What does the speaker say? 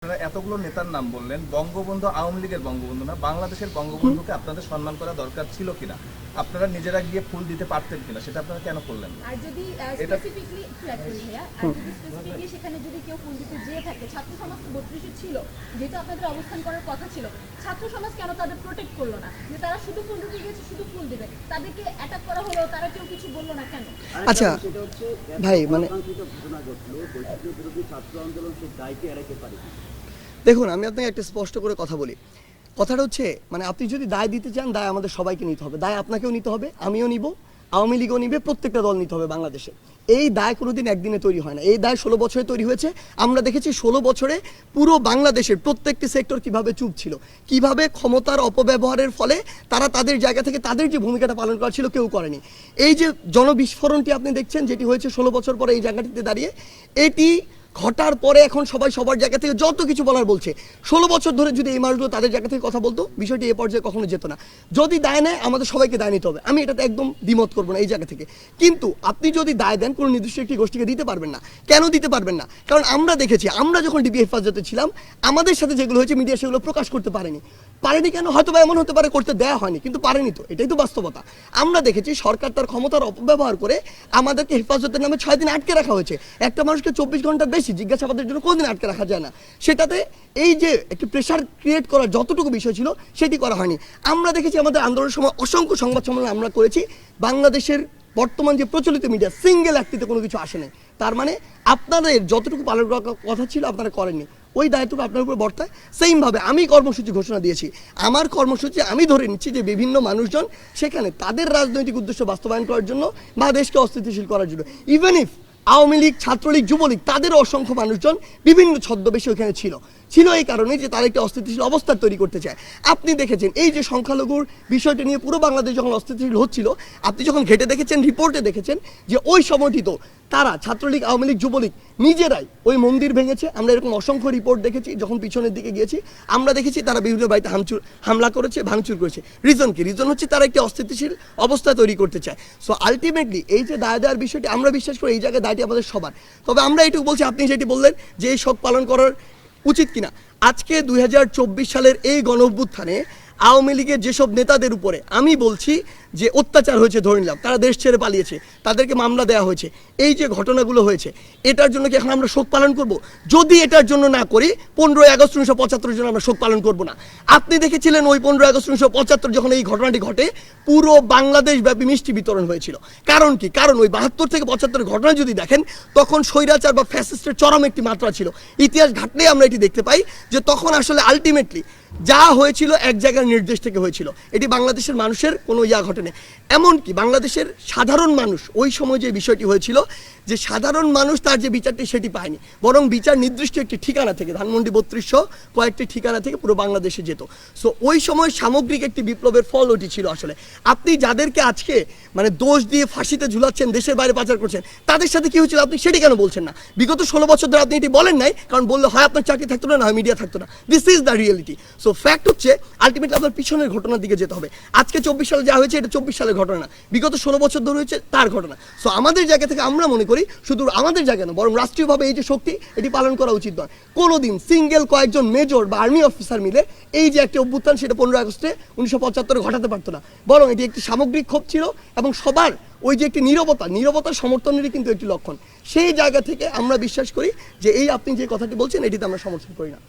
এতগুলো নেতার নাম বললেন, বঙ্গবন্ধু আওয়ামী লীগের বঙ্গবন্ধু না, বাংলাদেশের বঙ্গবন্ধুকে আপনাদের সম্মান করা দরকার ছিল কিনা, আপনারা নিজেরা গিয়ে ফুল দিতে পারতেন কিনা, সেটা আপনারা কেন করলেন? আর যদি স্পেসিফিকলি ভাইয়া, আর যদি স্পেসিফিকলি সেখানে যদি কেউ ফুল দিতে যেয়ে থাকে, ছাত্র সমাজ তো 32 ছিল, যেহেতু আপনাদের অবস্থান করার কথা ছিল, ছাত্র সমাজ কেন তাদের প্রোটেক্ট করলো না? যে তারা শুধু ফুল দিতে গেছে, শুধু ফুল দিবে, তাদেরকে অ্যাটাক করা হলো, তারা কেউ কিছু বললো না কেন? আচ্ছা ভাই, মানে দেখুন, আমি আপনাকে একটা স্পষ্ট করে কথা বলি। কথাটা হচ্ছে, মানে আপনি যদি দায় দিতে চান, দায় আমাদের সবাইকে নিতে হবে। দায় আপনাকেও নিতে হবে, আমিও নিব, আওয়ামী লীগও নিবে, প্রত্যেকটা দল নিতে হবে বাংলাদেশে। এই দায় কোনোদিন একদিনে তৈরি হয় না। এই দায় 16 বছরে তৈরি হয়েছে। আমরা দেখেছি 16 বছরে পুরো বাংলাদেশের প্রত্যেকটি সেক্টর কিভাবে চুপ ছিল, কিভাবে ক্ষমতার অপব্যবহারের ফলে তারা তাদের জায়গা থেকে তাদের যে ভূমিকাটা পালন করা ছিল কেউ করেনি। এই যে জনবিস্ফোরণটি আপনি দেখছেন, যেটি হয়েছে 16 বছর পরে এই জায়গাটিতে দাঁড়িয়ে, এটি ঘটার পরে এখন সবাই সবার জায়গা থেকে যত কিছু বলার বলছে। 16 বছর ধরে যদি এই মানুষগুলো তাদের জায়গা থেকে কথা বলতো, বিষয়টি এ পর্যায়ে কখনো যেত না। যদি দায় নেয়, আমাদের সবাইকে দায় নিতে হবে। আমি এটাতে একদম দ্বিমত করবো না এই জায়গা থেকে। কিন্তু আপনি যদি দায় দেন, কোনো নির্দিষ্ট একটি গোষ্ঠীকে দিতে পারবেন না। কেন দিতে পারবেন না? কারণ আমরা দেখেছি, আমরা যখন ডিবি হেফাজতে ছিলাম, আমাদের সাথে যেগুলো হয়েছে মিডিয়া সেগুলো প্রকাশ করতে পারেনি। কেন? হয়তো বা এমন হতে পারে করতে দেওয়া হয়নি, কিন্তু পারেনি তো, এটাই তো বাস্তবতা। আমরা দেখেছি সরকার তার ক্ষমতার অপব্যবহার করে আমাদেরকে হেফাজতের নামে 6 দিন আটকে রাখা হয়েছে। একটা মানুষকে 24 ঘন্টার বেশি জিজ্ঞাসাবাদের জন্য কোনদিন আটকে রাখা যায় না। সেটাতে এই যে একটি প্রেশার ক্রিয়েট করার যতটুকু বিষয় ছিল, সেটি করা হয়নি। আমরা দেখেছি আমাদের আন্দোলনের সময় অসংখ্য সংবাদ সম্মেলন আমরা করেছি। বাংলাদেশের বর্তমান যে প্রচলিত মিডিয়া, সিঙ্গেল একটিতে কোনো কিছু আসে নাই। তার মানে আপনাদের যতটুকু পালন করার কথা ছিল আপনারা করেননি, ওই দায়িত্বটা আপনার উপর বর্তায়। সেইমভাবে আমি কর্মসূচি ঘোষণা দিয়েছি। আমার কর্মসূচি আমি ধরে নিচ্ছি যে বিভিন্ন মানুষজন সেখানে তাদের রাজনৈতিক উদ্দেশ্য বাস্তবায়ন করার জন্য বা দেশকে অস্থিতিশীল করার জন্য, ইভেন ইফ আওয়ামী লীগ, ছাত্রলীগ, যুবলীগ, তাদেরও অসংখ্য মানুষজন বিভিন্ন ছদ্মবেশে ওইখানে ছিল এই কারণে যে তারা একটা অস্থিতিশীল অবস্থা তৈরি করতে চায়। আপনি দেখেছেন এই যে সংখ্যালঘুর বিষয়টা নিয়ে পুরো বাংলাদেশ যখন অস্থিতিশীল হচ্ছিল, আপনি যখন ঘেটে দেখেছেন, রিপোর্টে দেখেছেন যে ওই সময়টি তো তারা ছাত্রলীগ, আওয়ামী লীগ, যুবলীগ নিজেরাই ওই মন্দির ভেঙেছে। আমরা এরকম অসংখ্য রিপোর্ট দেখেছি। যখন পিছনের দিকে গিয়েছি, আমরা দেখেছি তারা বিভিন্ন বাড়িতে হামলা করেছে, ভাঙচুর করেছে। রিজন কি? রিজন হচ্ছে তারা একটি অস্থিতিশীল অবস্থা তৈরি করতে চায়। সো আলটিমেটলি এই যে দায় দেওয়ার বিষয়টি, আমরা বিশ্বাস করি এই জায়গায় দায়টি আমাদের সবার। তবে আমরা এটুকু বলছি, আপনি যেটি বললেন যে এই শোক পালন করার উচিত কিনা, আজকে 2024 সালের এই গণঅভ্যুত্থানে আওয়ামী লীগের যেসব নেতাদের উপরে আমি বলছি যে অত্যাচার হয়েছে, ধরে নিলাম তারা দেশ ছেড়ে পালিয়েছে, তাদেরকে মামলা দেওয়া হয়েছে, এই যে ঘটনাগুলো হয়েছে, এটার জন্য কি এখন আমরা শোক পালন করব? যদি এটার জন্য না করি, 15ই আগস্ট 1975 জন্য আমরা শোক পালন করব না। আপনি দেখেছিলেন ওই 15ই আগস্ট 1975 যখন এই ঘটনাটি ঘটে, পুরো বাংলাদেশ ব্যাপী মিষ্টি বিতরণ হয়েছিল। কারণ কি? কারণ ওই 72 থেকে 75 ঘটনা যদি দেখেন, তখন স্বৈরাচার বা ফ্যাসিস্টের চরম একটি মাত্রা ছিল। ইতিহাস ঘাটলেই আমরা এটি দেখতে পাই যে তখন আসলে আলটিমেটলি যা হয়েছিল এক জায়গার নির্দেশ থেকে হয়েছিল। এটি বাংলাদেশের মানুষের কোনো ঘটেনি। এমনকি বাংলাদেশের সাধারণ মানুষ ওই সময় যে বিষয়টি হয়েছিল, যে সাধারণ মানুষ তার যে বিচারটি সেটি পায়নি, বরং বিচার নির্দিষ্ট একটি ঠিকানা থেকে, ধানমন্ডি 3200 কয়েকটি ঠিকানা থেকে পুরো বাংলাদেশে যেত। সো ওই সময় সামগ্রিক একটি বিপ্লবের ফল ওটি ছিল আসলে। আপনি যাদেরকে আজকে মানে দোষ দিয়ে ফাঁসিতে ঝুলাচ্ছেন, দেশের বাইরে পাচার করছেন, তাদের সাথে কি হয়েছিল আপনি সেটি কেন বলছেন না? বিগত 16 বছর ধরে আপনি এটি বলেন নাই, কারণ বললে হয় আপনার চাকরি থাকতো না, হয় মিডিয়া থাকতো না। This is the reality. So fact হচ্ছে আলটিমেটলি আপনার পিছনের ঘটনার দিকে যেতে হবে। আজকে 24 সালে যা হয়েছে, এটা 24 সালের ঘটনা না, বিগত 16 বছর ধরে হয়েছে তার ঘটনা। সো আমাদের জায়গা থেকে আমরা মনে করি, শুধু আমাদের জায়গা না, বরং রাষ্ট্রীয়ভাবে এই যে শক্তি, এটি পালন করা উচিত নয়। কোনোদিন সিঙ্গেল কয়েকজন মেজর বা আর্মি অফিসার মিলে এই যে একটি অভ্যুত্থান, সেটা 15 আগস্টে 1975 ঘটাতে পারতো না, বরং এটি একটি সামগ্রিক ক্ষোভ ছিল এবং সবার ওই যে একটি নীরবতার সমর্থনেরই কিন্তু একটি লক্ষণ। সেই জায়গা থেকে আমরা বিশ্বাস করি যে এই আপনি যে কথাটি বলছেন, এটিতে আমরা সমর্থন করি না।